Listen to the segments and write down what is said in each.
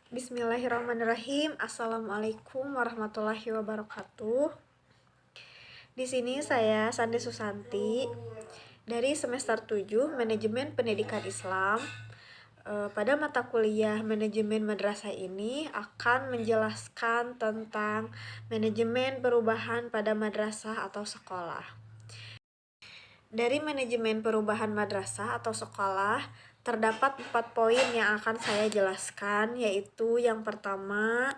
Bismillahirrahmanirrahim. Assalamualaikum warahmatullahi wabarakatuh. Di sini saya Sandi Susanti dari semester 7 Manajemen Pendidikan Islam. Pada mata kuliah Manajemen Madrasah ini akan menjelaskan tentang manajemen perubahan pada madrasah atau sekolah. Dari manajemen perubahan madrasah atau sekolah, terdapat 4 poin yang akan saya jelaskan, yaitu yang pertama,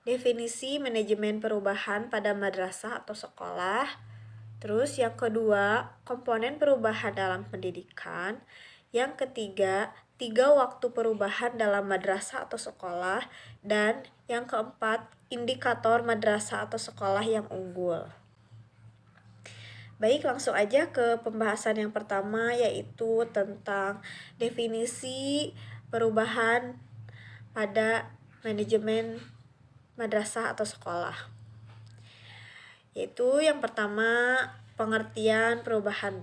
definisi manajemen perubahan pada madrasah atau sekolah. Terus yang kedua, komponen perubahan dalam pendidikan. Yang ketiga, 3 waktu perubahan dalam madrasah atau sekolah. Dan yang keempat, indikator madrasah atau sekolah yang unggul. Baik, langsung aja ke pembahasan yang pertama, yaitu tentang definisi perubahan pada manajemen madrasah atau sekolah. Yaitu yang pertama, pengertian perubahan.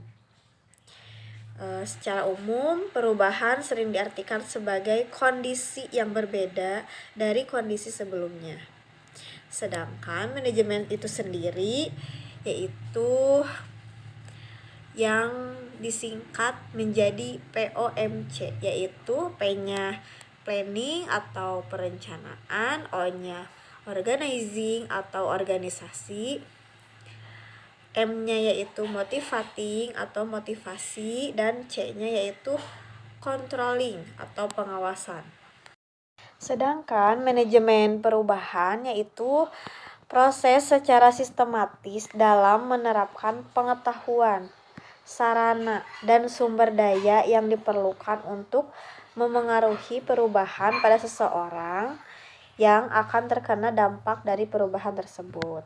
Secara umum, perubahan sering diartikan sebagai kondisi yang berbeda dari kondisi sebelumnya. Sedangkan manajemen itu sendiri yaitu yang disingkat menjadi POMC, yaitu P-nya planning atau perencanaan, O-nya organizing atau organisasi, M-nya yaitu motivating atau motivasi, dan C-nya yaitu controlling atau pengawasan. Sedangkan manajemen perubahan yaitu proses secara sistematis dalam menerapkan pengetahuan, sarana, dan sumber daya yang diperlukan untuk memengaruhi perubahan pada seseorang yang akan terkena dampak dari perubahan tersebut.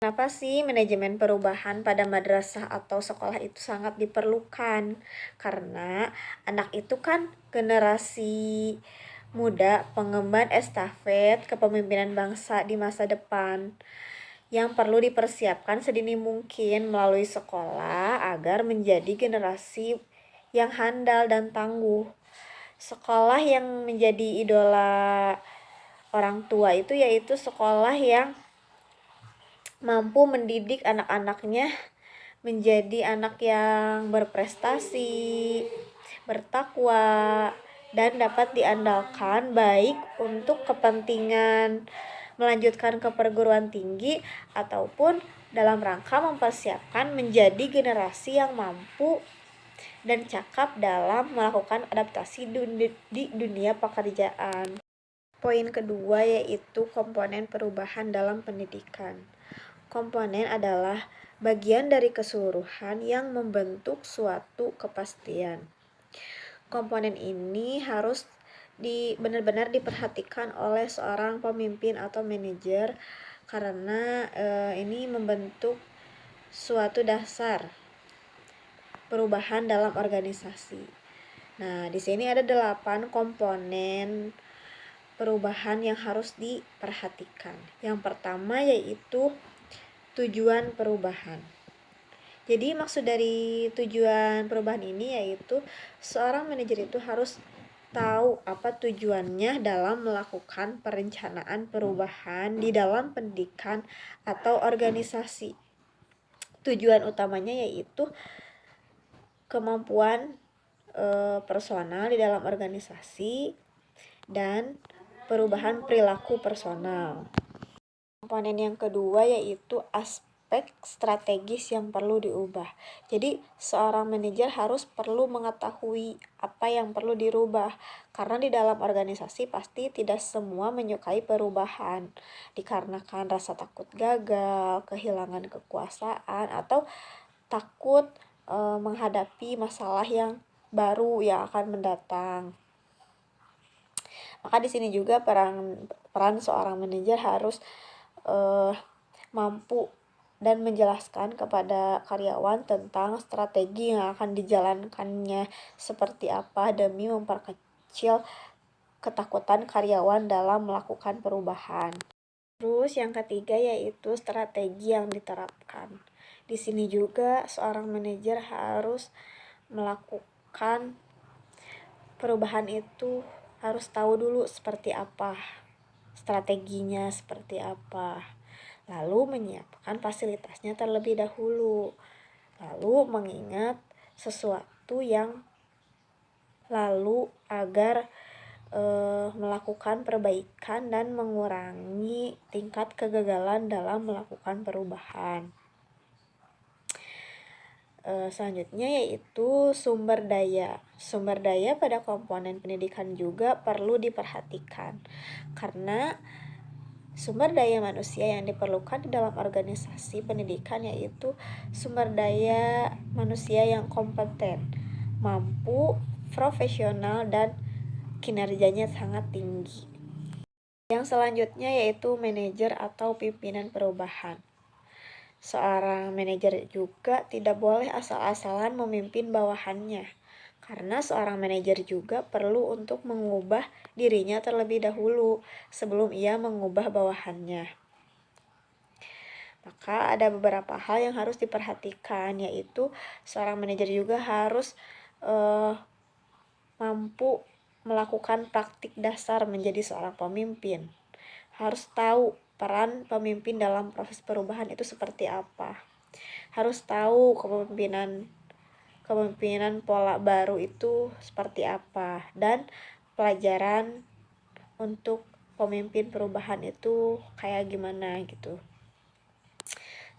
Kenapa sih manajemen perubahan pada madrasah atau sekolah itu sangat diperlukan? Karena anak itu kan generasi muda pengemban estafet kepemimpinan bangsa di masa depan yang perlu dipersiapkan sedini mungkin melalui sekolah agar menjadi generasi yang handal dan tangguh. Sekolah yang menjadi idola orang tua itu yaitu sekolah yang mampu mendidik anak-anaknya menjadi anak yang berprestasi, bertakwa, dan dapat diandalkan baik untuk kepentingan melanjutkan ke perguruan tinggi ataupun dalam rangka mempersiapkan menjadi generasi yang mampu dan cakap dalam melakukan adaptasi di dunia pekerjaan. Poin kedua yaitu komponen perubahan dalam pendidikan. Komponen adalah bagian dari keseluruhan yang membentuk suatu kepastian. Komponen ini harus benar-benar diperhatikan oleh seorang pemimpin atau manajer karena ini membentuk suatu dasar perubahan dalam organisasi. Nah, di sini ada 8 komponen perubahan yang harus diperhatikan. Yang pertama yaitu tujuan perubahan. Jadi maksud dari tujuan perubahan ini yaitu seorang manajer itu harus tahu apa tujuannya dalam melakukan perencanaan perubahan di dalam pendidikan atau organisasi. Tujuan utamanya yaitu kemampuan personal di dalam organisasi dan perubahan perilaku personal. Komponen yang kedua yaitu aspek strategis yang perlu diubah. Jadi seorang manajer harus perlu mengetahui apa yang perlu dirubah karena di dalam organisasi pasti tidak semua menyukai perubahan dikarenakan rasa takut gagal, kehilangan kekuasaan, atau takut menghadapi masalah yang baru yang akan mendatang. Maka di sini juga peran seorang manajer harus mampu dan menjelaskan kepada karyawan tentang strategi yang akan dijalankannya seperti apa demi memperkecil ketakutan karyawan dalam melakukan perubahan. Terus yang ketiga yaitu strategi yang diterapkan. Di sini juga seorang manajer harus melakukan perubahan itu harus tahu dulu seperti apa, strateginya seperti apa, lalu menyiapkan fasilitasnya terlebih dahulu, lalu mengingat sesuatu yang lalu agar melakukan perbaikan dan mengurangi tingkat kegagalan dalam melakukan perubahan. Selanjutnya yaitu sumber daya. Sumber daya pada komponen pendidikan juga perlu diperhatikan, karena sumber daya manusia yang diperlukan di dalam organisasi pendidikan yaitu sumber daya manusia yang kompeten, mampu, profesional, dan kinerjanya sangat tinggi. Yang selanjutnya yaitu manajer atau pimpinan perubahan. Seorang manajer juga tidak boleh asal-asalan memimpin bawahannya, karena seorang manajer juga perlu untuk mengubah dirinya terlebih dahulu sebelum ia mengubah bawahannya. Maka ada beberapa hal yang harus diperhatikan, yaitu seorang manajer juga harus mampu melakukan praktik dasar menjadi seorang pemimpin. Harus tahu peran pemimpin dalam proses perubahan itu seperti apa. Harus tahu kepemimpinan pola baru itu seperti apa, dan pelajaran untuk pemimpin perubahan itu kayak gimana gitu.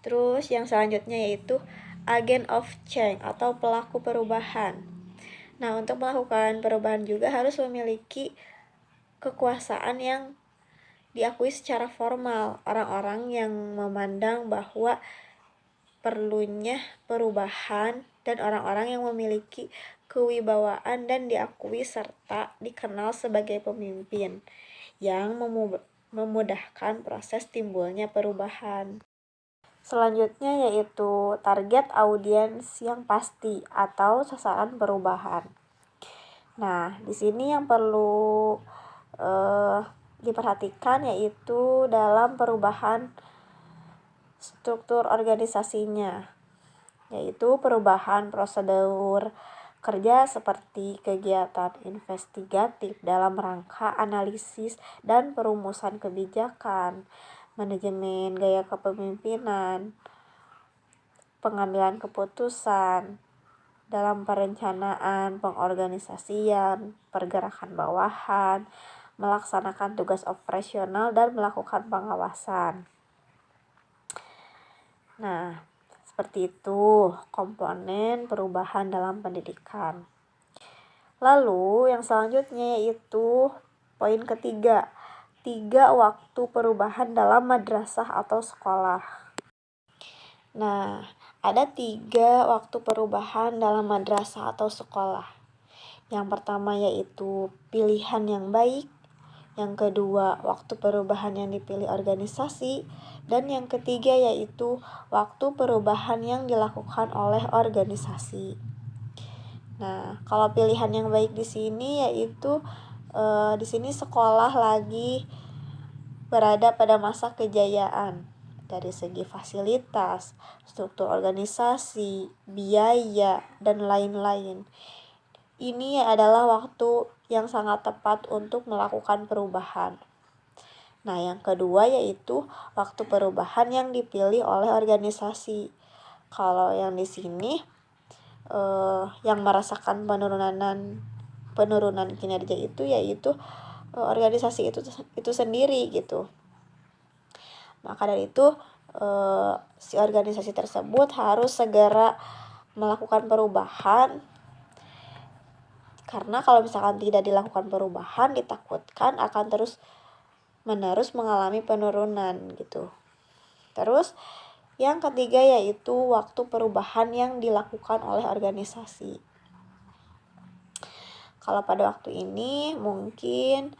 Terus yang selanjutnya yaitu agent of change atau pelaku perubahan. Nah, untuk melakukan perubahan juga harus memiliki kekuasaan yang diakui secara formal. Orang-orang yang memandang bahwa perlunya perubahan dan orang-orang yang memiliki kewibawaan dan diakui serta dikenal sebagai pemimpin yang memudahkan proses timbulnya perubahan. Selanjutnya yaitu target audiens yang pasti atau sasaran perubahan. Nah, di sini yang perlu diperhatikan yaitu dalam perubahan struktur organisasinya, yaitu perubahan prosedur kerja seperti kegiatan investigatif dalam rangka analisis dan perumusan kebijakan, manajemen gaya kepemimpinan, pengambilan keputusan dalam perencanaan, pengorganisasian, pergerakan bawahan, melaksanakan tugas operasional, dan melakukan pengawasan. Nah, seperti itu komponen perubahan dalam pendidikan. Lalu yang selanjutnya yaitu poin ketiga, 3 waktu perubahan dalam madrasah atau sekolah. Nah, ada 3 waktu perubahan dalam madrasah atau sekolah. Yang pertama yaitu pilihan yang baik, yang kedua waktu perubahan yang dipilih organisasi, dan yang ketiga yaitu waktu perubahan yang dilakukan oleh organisasi. Nah, kalau pilihan yang baik di sini yaitu di sini sekolah lagi berada pada masa kejayaan dari segi fasilitas, struktur organisasi, biaya, dan lain-lain. Ini adalah waktu yang sangat tepat untuk melakukan perubahan. Nah, yang kedua yaitu waktu perubahan yang dipilih oleh organisasi. Kalau yang di sini yang merasakan penurunan kinerja itu yaitu organisasi itu sendiri gitu. Maka dari itu si organisasi tersebut harus segera melakukan perubahan, karena kalau misalkan tidak dilakukan perubahan ditakutkan akan terus menerus mengalami penurunan gitu. Terus yang ketiga yaitu waktu perubahan yang dilakukan oleh organisasi. Kalau pada waktu ini mungkin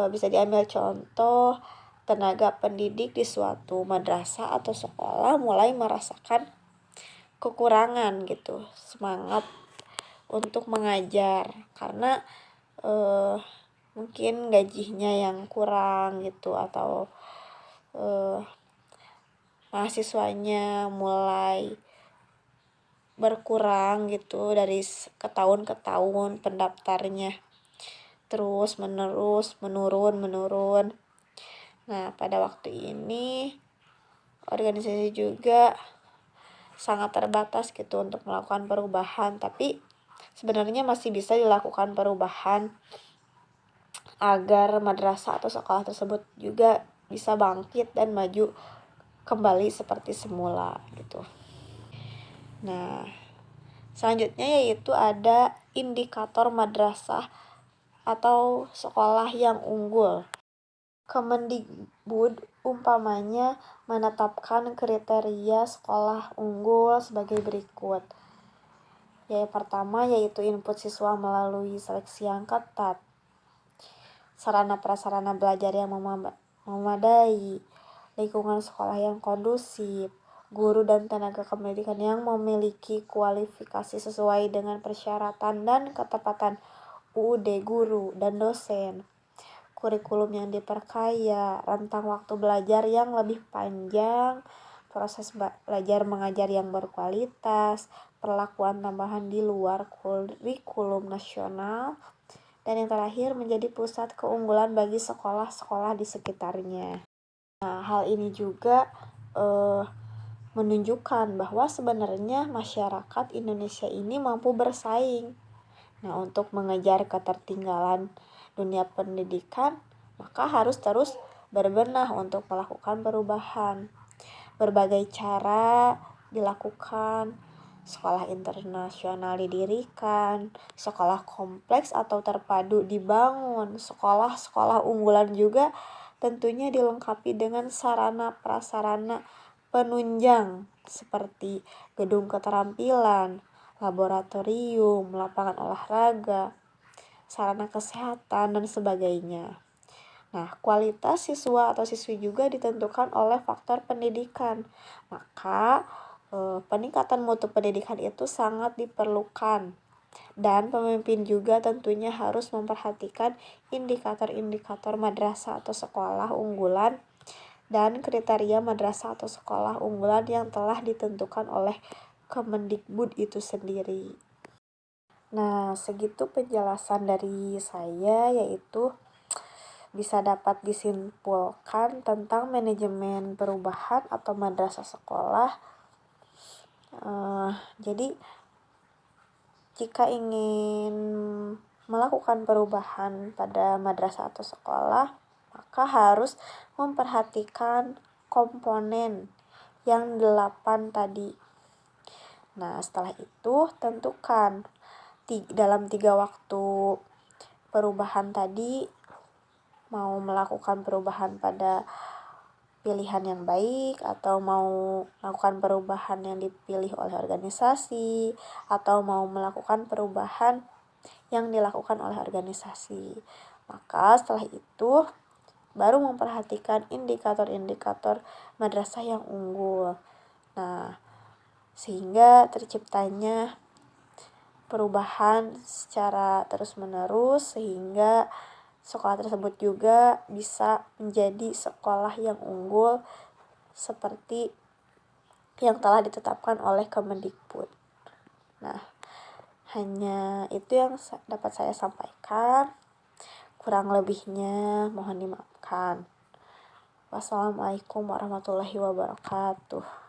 bisa diambil contoh tenaga pendidik di suatu madrasah atau sekolah mulai merasakan kekurangan gitu, semangat untuk mengajar karena mungkin gajinya yang kurang gitu, atau mahasiswanya mulai berkurang gitu dari ke tahun pendaftarnya. terus menerus menurun. Nah, pada waktu ini organisasi juga sangat terbatas gitu untuk melakukan perubahan, tapi sebenarnya masih bisa dilakukan perubahan agar madrasah atau sekolah tersebut juga bisa bangkit dan maju kembali seperti semula gitu. Nah, selanjutnya yaitu ada indikator madrasah atau sekolah yang unggul. Kemendikbud umpamanya menetapkan kriteria sekolah unggul sebagai berikut. Yang pertama yaitu input siswa melalui seleksi yang ketat, sarana prasarana belajar yang memadai, lingkungan sekolah yang kondusif, guru dan tenaga kependidikan yang memiliki kualifikasi sesuai dengan persyaratan dan ketepatan UUD guru dan dosen, kurikulum yang diperkaya, rentang waktu belajar yang lebih panjang, proses belajar mengajar yang berkualitas, perlakuan tambahan di luar kurikulum nasional, dan yang terakhir menjadi pusat keunggulan bagi sekolah-sekolah di sekitarnya. Nah, hal ini juga menunjukkan bahwa sebenarnya masyarakat Indonesia ini mampu bersaing. Nah, untuk mengejar ketertinggalan dunia pendidikan, maka harus terus berbenah untuk melakukan perubahan. Berbagai cara dilakukan, sekolah internasional didirikan, sekolah kompleks atau terpadu dibangun, sekolah-sekolah unggulan juga tentunya dilengkapi dengan sarana prasarana penunjang seperti gedung keterampilan, laboratorium, lapangan olahraga, sarana kesehatan, dan sebagainya. Nah, kualitas siswa atau siswi juga ditentukan oleh faktor pendidikan. Maka, peningkatan mutu pendidikan itu sangat diperlukan. Dan pemimpin juga tentunya harus memperhatikan indikator-indikator madrasah atau sekolah unggulan dan kriteria madrasah atau sekolah unggulan yang telah ditentukan oleh Kemendikbud itu sendiri. Nah, segitu penjelasan dari saya, yaitu bisa dapat disimpulkan tentang manajemen perubahan atau madrasah sekolah. Jadi, jika ingin melakukan perubahan pada madrasah atau sekolah, maka harus memperhatikan komponen yang 8 tadi. Nah, setelah itu tentukan dalam 3 waktu perubahan tadi, mau melakukan perubahan pada pilihan yang baik atau mau melakukan perubahan yang dipilih oleh organisasi atau mau melakukan perubahan yang dilakukan oleh organisasi. Maka setelah itu baru memperhatikan indikator-indikator madrasah yang unggul. Nah, sehingga terciptanya perubahan secara terus-menerus sehingga sekolah tersebut juga bisa menjadi sekolah yang unggul seperti yang telah ditetapkan oleh Kemendikbud. Nah, hanya itu yang dapat saya sampaikan. Kurang lebihnya mohon dimaafkan. Wassalamualaikum warahmatullahi wabarakatuh.